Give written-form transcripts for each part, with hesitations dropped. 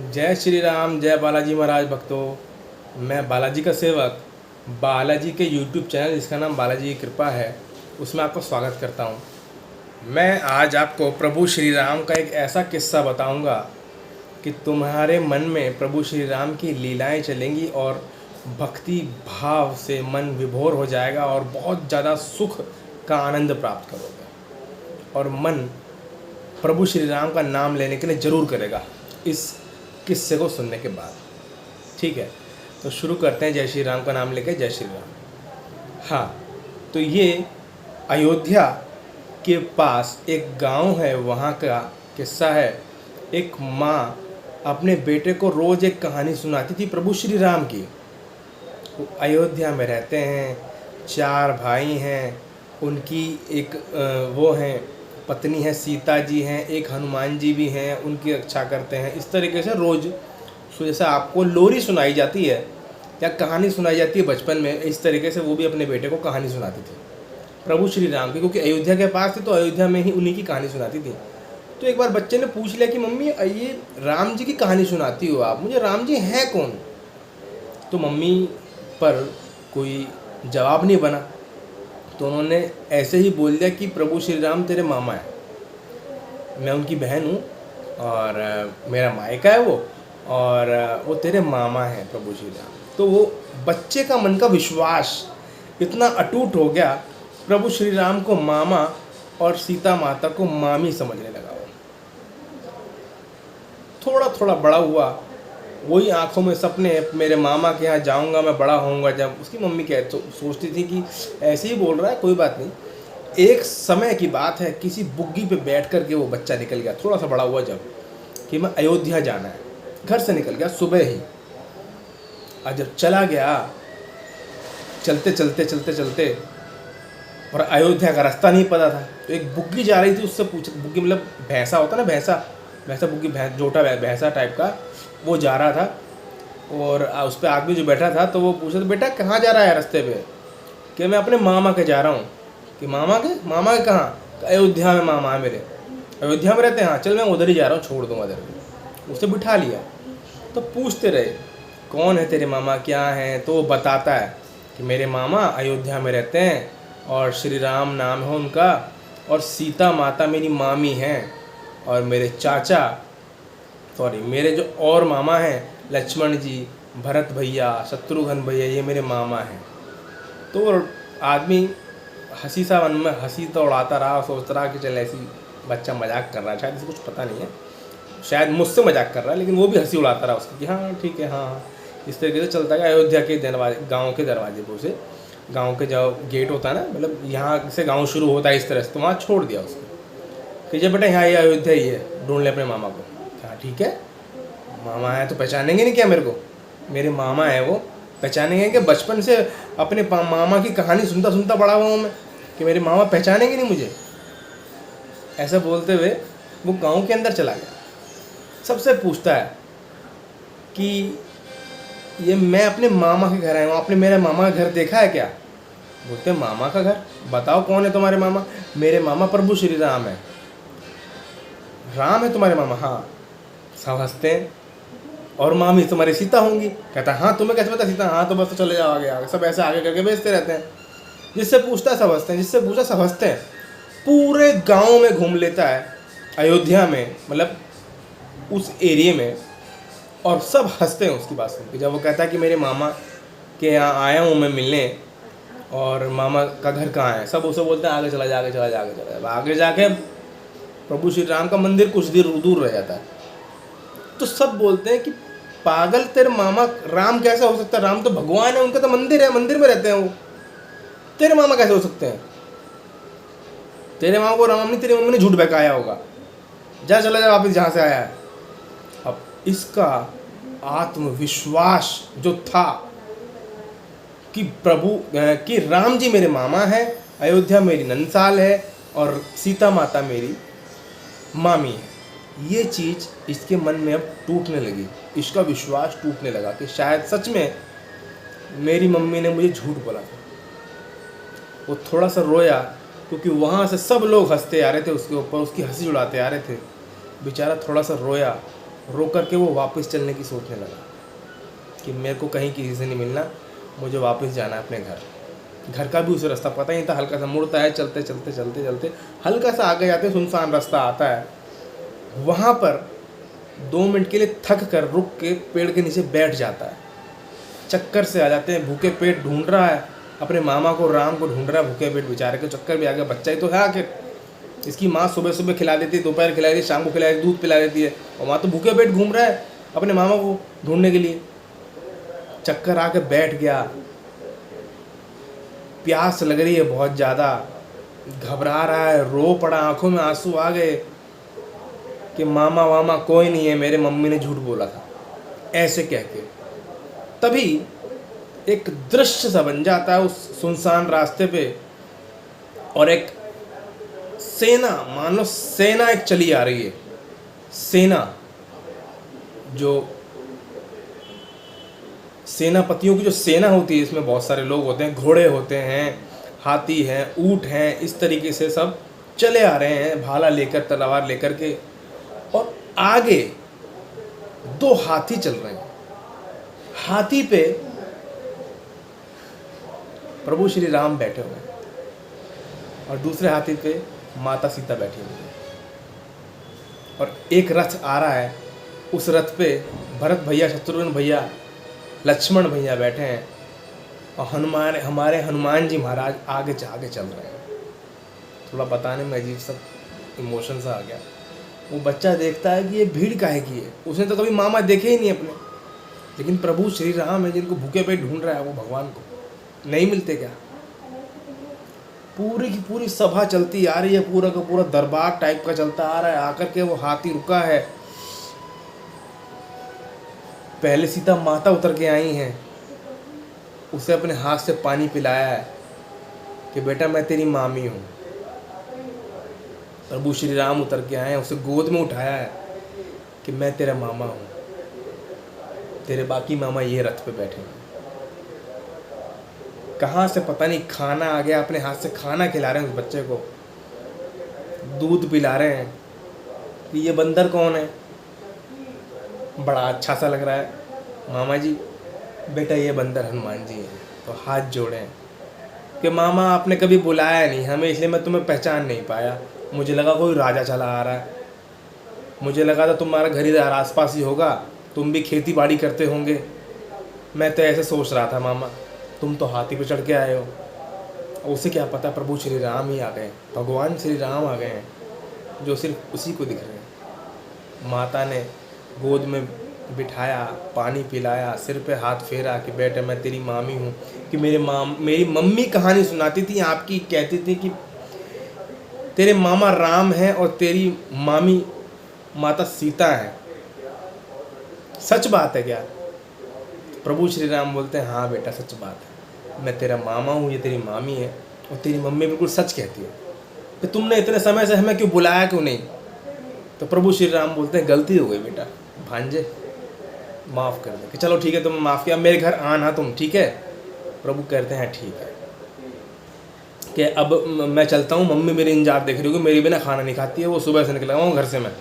जय श्री राम, जय बालाजी महाराज भक्तों। मैं बालाजी का सेवक बालाजी के यूट्यूब चैनल जिसका नाम बालाजी की कृपा है उसमें आपका स्वागत करता हूँ। मैं आज आपको प्रभु श्री राम का एक ऐसा किस्सा बताऊँगा कि तुम्हारे मन में प्रभु श्री राम की लीलाएं चलेंगी और भक्ति भाव से मन विभोर हो जाएगा और बहुत ज़्यादा सुख का आनंद प्राप्त करोगे और मन प्रभु श्री राम का नाम लेने के लिए ज़रूर करेगा इस किस्से को सुनने के बाद। ठीक है, तो शुरू करते हैं। जय श्री राम का नाम लेकर जय श्री राम। हाँ, तो ये अयोध्या के पास एक गांव है, वहाँ का किस्सा है। एक माँ अपने बेटे को रोज़ एक कहानी सुनाती थी प्रभु श्री राम की। वो अयोध्या में रहते हैं, 4 भाई हैं, उनकी एक वो हैं पत्नी है, सीता जी हैं, एक हनुमान जी भी हैं, उनकी रक्षा करते हैं। इस तरीके से रोज़ जैसे आपको लोरी सुनाई जाती है या कहानी सुनाई जाती है बचपन में, इस तरीके से वो भी अपने बेटे को कहानी सुनाती थी प्रभु श्री राम की, क्योंकि अयोध्या के पास थी तो अयोध्या में ही उन्हीं की कहानी सुनाती थी। तो एक बार बच्चे ने पूछ लिया कि मम्मी ये राम जी की कहानी सुनाती हो आप, मुझे राम जी हैं कौन? तो मम्मी पर कोई जवाब नहीं बना, तो उन्होंने ऐसे ही बोल दिया कि प्रभु श्री राम तेरे मामा हैं, मैं उनकी बहन हूँ और मेरा मायका है वो, और वो तेरे मामा हैं प्रभु श्री राम। तो वो बच्चे का मन का विश्वास इतना अटूट हो गया, प्रभु श्री राम को मामा और सीता माता को मामी समझने लगा। वो थोड़ा थोड़ा बड़ा हुआ, वही आंखों में सपने, मेरे मामा के यहाँ जाऊंगा, मैं बड़ा होऊंगा जब। उसकी मम्मी सोचती थी कि ऐसे ही बोल रहा है, कोई बात नहीं। एक समय की बात है, किसी बुग्गी पे बैठ कर के वो बच्चा निकल गया, थोड़ा सा बड़ा हुआ जब, कि मैं अयोध्या जाना है। घर से निकल गया सुबह ही, और जब चला गया चलते चलते चलते चलते, और अयोध्या का रास्ता नहीं पता था, तो एक बुग्गी जा रही थी, उससे पूछा, बुग्गी मतलब भैंसा होता ना, भैंसा बुग्गी, जोटा भैंसा टाइप का, वो जा रहा था। और उस पर आदमी जो बैठा था, तो वो पूछा, तो बेटा कहाँ जा रहा है रास्ते पे? कि मैं अपने मामा के जा रहा हूँ। कि मामा के कहाँ? अयोध्या में मामा है मेरे। अयोध्या में रहते हैं? हाँ, चल मैं उधर ही जा रहा हूँ, छोड़ दूँगा तेरे को। उसे बिठा लिया। तो पूछते रहे, कौन है तेरे मामा, क्या हैं? तो वो बताता है कि मेरे मामा अयोध्या में रहते हैं और श्री राम नाम है उनका, और सीता माता मेरी मामी हैं, और मेरे चाचा मेरे जो और मामा हैं, लक्ष्मण जी, भरत भैया, शत्रुघ्न भैया, ये मेरे मामा हैं। तो आदमी हंसी सा मन में हंसी तो उड़ाता रहा, सोचता रहा कि चल ऐसी बच्चा मजाक कर रहा है, शायद इसे कुछ पता नहीं है, शायद मुझसे मजाक कर रहा है, लेकिन वो भी हंसी उड़ाता रहा उसकी कि हाँ ठीक है, हाँ। इस तरीके से चलता गया। अयोध्या के दरवाजे, गाँव के दरवाजे पर उसे, गाँव के जो गेट होता है ना, मतलब यहाँ से गाँव शुरू होता है इस तरह से, तो वहाँ छोड़ दिया उसको कि जब बेटा यहाँ ये अयोध्या ही है, ढूंढ ले अपने मामा को। हाँ ठीक है, मामा है तो पहचानेंगे नहीं क्या मेरे को? मेरे मामा है वो, पहचानेंगे कि बचपन से अपने मामा की कहानी सुनता सुनता बड़ा हुआ हूँ मैं, कि मेरे मामा पहचानेंगे नहीं मुझे? ऐसा बोलते हुए वो गांव के अंदर चला गया। सबसे पूछता है कि ये मैं अपने मामा के घर आया हूँ, आपने मेरे मामा का घर देखा है क्या? बोलते मामा का घर? बताओ कौन है तुम्हारे मामा? मेरे मामा प्रभु श्री राम है। राम है तुम्हारे मामा? हाँ। सब हंसते हैं। और मामी तुम्हारी सीता होंगी? कहता हाँ, तुम्हें कैसे पता सीता? हाँ, तो बस तो चले जाओ आगे आगे। सब ऐसे आगे करके भेजते रहते हैं। जिससे पूछता है सब हंसते हैं, जिससे पूछा सब हंसते हैं। पूरे गांव में घूम लेता है, अयोध्या में, मतलब उस एरिया में, और सब हंसते हैं उसकी बात सुन के। जब वो कहता है कि मेरे मामा के यहाँ आया हूँ मैं मिलने, और मामा का घर कहाँ है, सब उसे बोलते हैं आगे चला जा, आगे चला जा, आगे चला जा। आगे जाके प्रभु श्री राम का मंदिर कुछ देर दूर रह जाता है। तो सब बोलते हैं कि पागल, तेरे मामा राम कैसे हो सकता है? राम तो भगवान है, उनका तो मंदिर है, मंदिर में रहते हैं वो, तेरे मामा कैसे हो सकते हैं? तेरे मामा को राम नहीं, तेरी मम्मी ने झूठ बहकाया होगा, जा चला जा वापस जहाँ से आया है। अब इसका आत्मविश्वास जो था कि कि राम जी मेरे मामा है, अयोध्या मेरी नंदसाल है, और सीता माता मेरी मामी है, ये चीज़ इसके मन में अब टूटने लगी। इसका विश्वास टूटने लगा कि शायद सच में मेरी मम्मी ने मुझे झूठ बोला था। वो थोड़ा सा रोया, क्योंकि वहाँ से सब लोग हंसते आ रहे थे उसके ऊपर, उसकी हंसी उड़ाते आ रहे थे। बेचारा थोड़ा सा रोया रो करके वो वापस चलने की सोचने लगा कि मेरे को कहीं किसी से नहीं मिलना, मुझे वापस जाना है अपने घर। घर का भी उसे रास्ता पता ही नहीं था, हल्का सा मुड़ता है, चलते चलते चलते चलते हल्का सा आगे जाते सुनसान रास्ता आता है। वहाँ पर 2 मिनट के लिए थक कर रुक के पेड़ के नीचे बैठ जाता है। चक्कर से आ जाते हैं, भूखे पेट ढूंढ रहा है अपने मामा को, राम को ढूंढ रहा है, भूखे पेट बेचारे के चक्कर भी आ गया, बच्चा ही तो है आखिर। इसकी माँ सुबह सुबह खिला देती है, दोपहर खिला देती है, शाम को खिला देती है, दूध पिला देती है, और वहाँ तो भूखे पेट घूम रहा है अपने मामा को ढूंढने के लिए। चक्कर आके बैठ गया, प्यास लग रही है बहुत ज़्यादा, घबरा रहा है, रो पड़ा, आंखों में आंसू आ गए कि मामा वामा कोई नहीं है, मेरे मम्मी ने झूठ बोला था, ऐसे कह के। तभी एक दृश्य सा बन जाता है उस सुनसान रास्ते पे, और एक सेना, मान लो सेना एक चली आ रही है। सेना, जो सेनापतियों की जो सेना होती है, इसमें बहुत सारे लोग होते हैं, घोड़े होते हैं, हाथी हैं, ऊंट हैं, इस तरीके से सब चले आ रहे हैं भाला लेकर, तलवार लेकर के। और आगे 2 हाथी चल रहे हैं। हाथी पे प्रभु श्री राम बैठे हुए हैं और दूसरे हाथी पे माता सीता बैठी हुई है। और एक रथ आ रहा है, उस रथ पे भरत भैया, शत्रुघ्न भैया, लक्ष्मण भैया बैठे हैं, और हमारे हनुमान जी महाराज आगे चल रहे हैं। थोड़ा बताने में अजीब सा इमोशन सा आ गया। वो बच्चा देखता है कि ये भीड़ काहे की है, उसने तो कभी मामा देखे ही नहीं अपने, लेकिन प्रभु श्री राम है जिनको भूखे पेट ढूंढ रहा है, वो भगवान को नहीं मिलते क्या। पूरी की पूरी सभा चलती आ रही है, पूरा का पूरा दरबार टाइप का चलता आ रहा है। आकर के वो हाथी रुका है, पहले सीता माता उतर के आई हैं, उसे अपने हाथ से पानी पिलाया है कि बेटा मैं तेरी मामी हूँ। प्रभु श्री राम उतर के आए हैं, उसे गोद में उठाया है कि मैं तेरा मामा हूँ, तेरे बाकी मामा ये रथ पे बैठे हैं। कहाँ से पता नहीं खाना आ गया, अपने हाथ से खाना खिला रहे हैं उस बच्चे को, दूध पिला रहे हैं कि ये बंदर कौन है। बड़ा अच्छा सा लग रहा है। मामा जी, बेटा ये बंदर हनुमान जी हैं। तो हाथ जोड़े कि मामा आपने कभी बुलाया नहीं हमें, इसलिए मैं तुम्हें पहचान नहीं पाया, मुझे लगा कोई राजा चला आ रहा है, मुझे लगा था तुम्हारा घर इधर आस पास ही होगा, तुम भी खेती बाड़ी करते होंगे, मैं तो ऐसे सोच रहा था मामा, तुम तो हाथी पे चढ़ के आए हो। उसे क्या पता प्रभु श्री राम ही आ गए, भगवान श्री राम आ गए हैं, जो सिर्फ उसी को दिख रहे हैं। माता ने गोद में बिठाया, पानी पिलाया, सिर पे हाथ फेरा कि बेटे मैं तेरी मामी हूँ। कि मेरी मम्मी कहानी सुनाती थी आपकी, कहती थी कि तेरे मामा राम हैं और तेरी मामी माता सीता है। सच बात है क्या? प्रभु श्री राम बोलते हैं हाँ बेटा सच बात है, मैं तेरा मामा हूँ, ये तेरी मामी है, और तेरी मम्मी बिल्कुल सच कहती है। तो तुमने इतने समय से हमें क्यों बुलाया क्यों नहीं? तो प्रभु श्री राम बोलते हैं गलती हो गई बेटा, भांजे माफ़ कर दे। कि चलो ठीक है तुम माफ़ किया, मेरे घर आना तुम, ठीक है। प्रभु कहते हैं ठीक है, कि अब मैं चलता हूँ, मम्मी मेरी इंतजार देख रही होगी, मेरी बिना खाना नहीं खाती है, वो सुबह से निकला हूँ घर से, मैं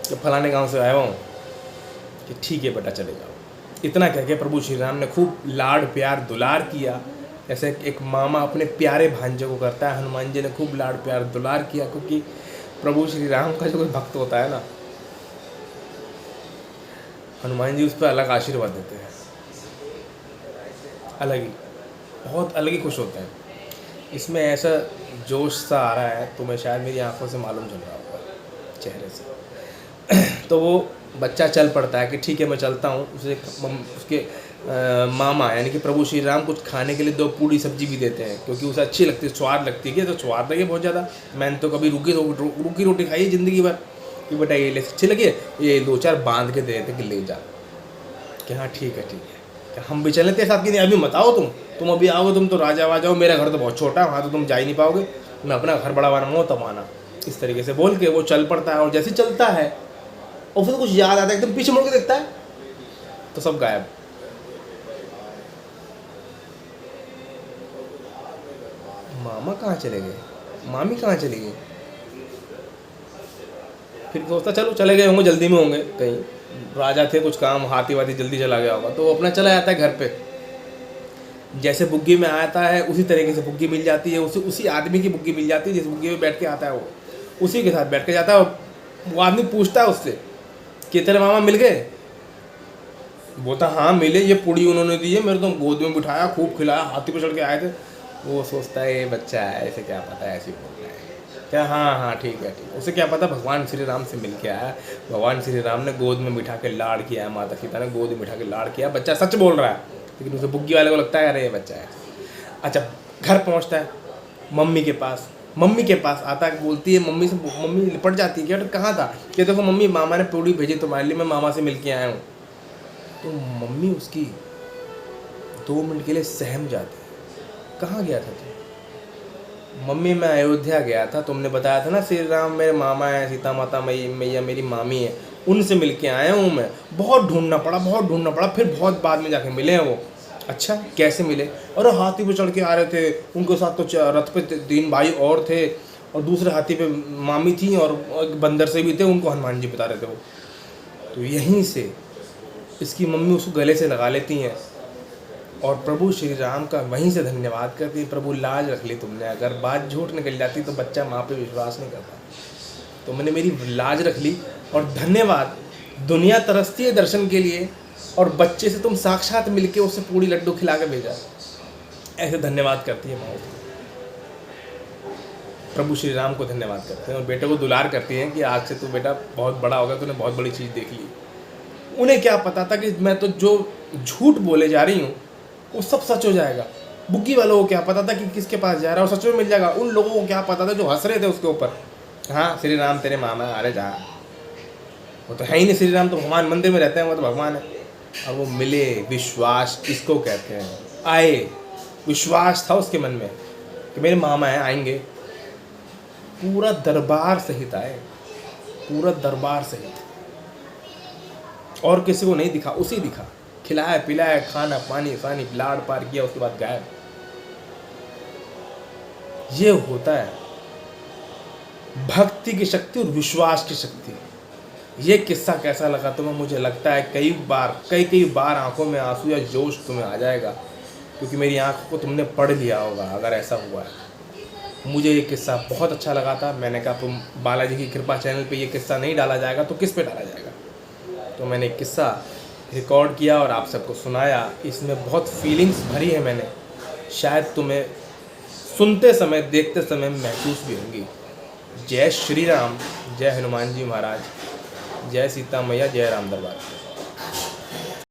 तो फलाने गांव से आया हूँ। कि ठीक है बेटा चले जाओ। इतना कह के प्रभु श्री राम ने खूब लाड़ प्यार दुलार किया, जैसे एक मामा अपने प्यारे भांजे को करता है। हनुमान जी ने खूब लाड़ प्यार दुलार किया, क्योंकि प्रभु श्री राम का जो कोई भक्त होता है ना, हनुमान जी उस पर अलग आशीर्वाद देते हैं, अलग ही, बहुत अलग ही खुश होते हैं। इसमें ऐसा जोश सा आ रहा है, तुम्हें शायद मेरी आंखों से मालूम चल रहा होगा, चेहरे से। तो वो बच्चा चल पड़ता है कि ठीक है मैं चलता हूँ। उसके मामा यानी कि प्रभु श्री राम कुछ खाने के लिए 2 पूड़ी सब्जी भी देते हैं, क्योंकि उसे अच्छी लगती है, स्वाद लगती है। तो स्वाद लगे बहुत ज़्यादा, मैंने तो कभी रूखी रोटी खाई है ज़िंदगी भर, कि बेटा ये ले अच्छी लगी है, ये 2-4 बांध के दे देते कि ले जा। कि हाँ ठीक है कि हम भी चले थे साथ, कि नहीं अभी मत आओ, तुम अभी आओगे, तुम तो राजा आ जाओ, मेरा घर तो बहुत छोटा है, वहाँ तो तुम जा ही नहीं पाओगे, मैं अपना घर बड़ा बनाऊँगा तब आना। इस तरीके से बोल के वो चल पड़ता है। और जैसे चलता है और फिर कुछ याद आता है, एकदम पीछे मुड़ के देखता है तो सब गायब। मामा कहाँ चले गए, मामी कहाँ चली गई? फिर सोचता चलो चले गए होंगे, जल्दी में होंगे कहीं, राजा थे, कुछ काम हाथी वाथी जल्दी चला गया होगा, तो वो अपना चला जाता है घर पे। जैसे बुग्गी में आता है उसी तरीके से बुग्गी मिल जाती है, उसी आदमी की बुग्गी मिल जाती है जिस बुग्गी में बैठ के आता है, वो उसी के साथ बैठ के जाता है। और वो आदमी पूछता है उससे कि तेरे मामा मिल गए? बोलता हाँ मिले, ये पूड़ी उन्होंने दी है, मेरे तो गोद में बिठाया, खूब खिलाया, हाथी पर चढ़ के आए थे। वो सोचता है ये बच्चा है, ऐसे क्या पता है, ऐसे ही बोल रहा है क्या, हाँ हाँ ठीक है ठीक है। उसे क्या पता भगवान श्री राम से मिल के आया, भगवान श्री राम ने गोद में बिठा के लाड़ किया, माता सीता ने गोद में बिठा के लाड़ किया, बच्चा सच बोल रहा है। लेकिन उसे बुग्गी वाले को लगता है अरे ये बच्चा है। अच्छा, घर पहुंचता है मम्मी के पास, मम्मी के पास आता है, बोलती है मम्मी से, मम्मी लिपट जाती है कि कहाँ था, कि देखो मम्मी मामा ने पूड़ी भेजी तुम्हारे लिए, मैं मामा से मिल के आया हूँ। तो मम्मी उसकी 2 मिनट के लिए सहम जाती है, कहाँ गया था तू? मम्मी मैं अयोध्या गया था, तुमने बताया था ना श्री राम मेरे मामा हैं, सीता माता मैया मेरी मामी है, उनसे मिल के आया हूँ मैं। बहुत ढूंढना पड़ा, बहुत ढूंढना पड़ा, फिर बहुत बाद में जाके मिले हैं वो। अच्छा कैसे मिले? और हाथी पे चढ़ के आ रहे थे, उनके साथ तो रथ पे 3 भाई और थे, और दूसरे हाथी पे मामी थी, और एक बंदर से भी थे, उनको हनुमान जी बता रहे थे वो। तो यहीं से इसकी मम्मी उसको गले से लगा लेती हैं, और प्रभु श्री राम का वहीं से धन्यवाद करती है, प्रभु लाज रख ली तुमने, अगर बात झूठ निकल जाती तो बच्चा माँ पे विश्वास नहीं करता, तो मैंने मेरी लाज रख ली, और धन्यवाद, दुनिया तरसती है दर्शन के लिए, और बच्चे से तुम साक्षात मिलके उससे पूड़ी लड्डू खिला के भेजा। ऐसे धन्यवाद करती है माँ, प्रभु श्री राम को धन्यवाद करते हैं, और बेटे को दुलार करती हैं कि आज से तू बेटा बहुत बड़ा हो गया, तूने बहुत बड़ी चीज़ देख ली। उन्हें क्या पता था कि मैं तो जो झूठ बोले जा रही हूँ वो सब सच हो जाएगा। बुग्गी वालों को क्या पता था कि किसके पास जा रहा है और सच में मिल जाएगा। उन लोगों को क्या पता था जो हंस रहे थे उसके ऊपर, हाँ श्री राम तेरे मामा, अरे जा, वो तो है ही नहीं, श्री राम तो भगवान मंदिर में रहते हैं, वो तो भगवान है। और वो मिले, विश्वास इसको कहते हैं। आए, विश्वास था उसके मन में कि मेरे मामा हैं, आएंगे। पूरा दरबार सहित आए, पूरा दरबार सहित, और किसी को नहीं दिखा, उसी दिखा, खिलाया पिलाया, खाना पानी सानी लाड़ पार किया, उसके बाद गायब। ये होता है भक्ति की शक्ति और विश्वास की शक्ति। ये किस्सा कैसा लगा तुम्हें? मुझे लगता है कई बार आंखों में आंसू या जोश तुम्हें आ जाएगा, क्योंकि मेरी आंखों को तुमने पढ़ लिया होगा अगर ऐसा हुआ है। मुझे ये किस्सा बहुत अच्छा लगा था। मैंने कहा तुम बालाजी की कृपा चैनल पे ये किस्सा नहीं डाला जाएगा तो किस पे डाला जाएगा, तो मैंने एक किस्सा रिकॉर्ड किया और आप सबको सुनाया। इसमें बहुत फीलिंग्स भरी है मैंने, शायद तुम्हें सुनते समय देखते समय महसूस भी होंगी। जय श्री राम, जय हनुमान जी महाराज, जय सीता मैया, जय राम दरबार।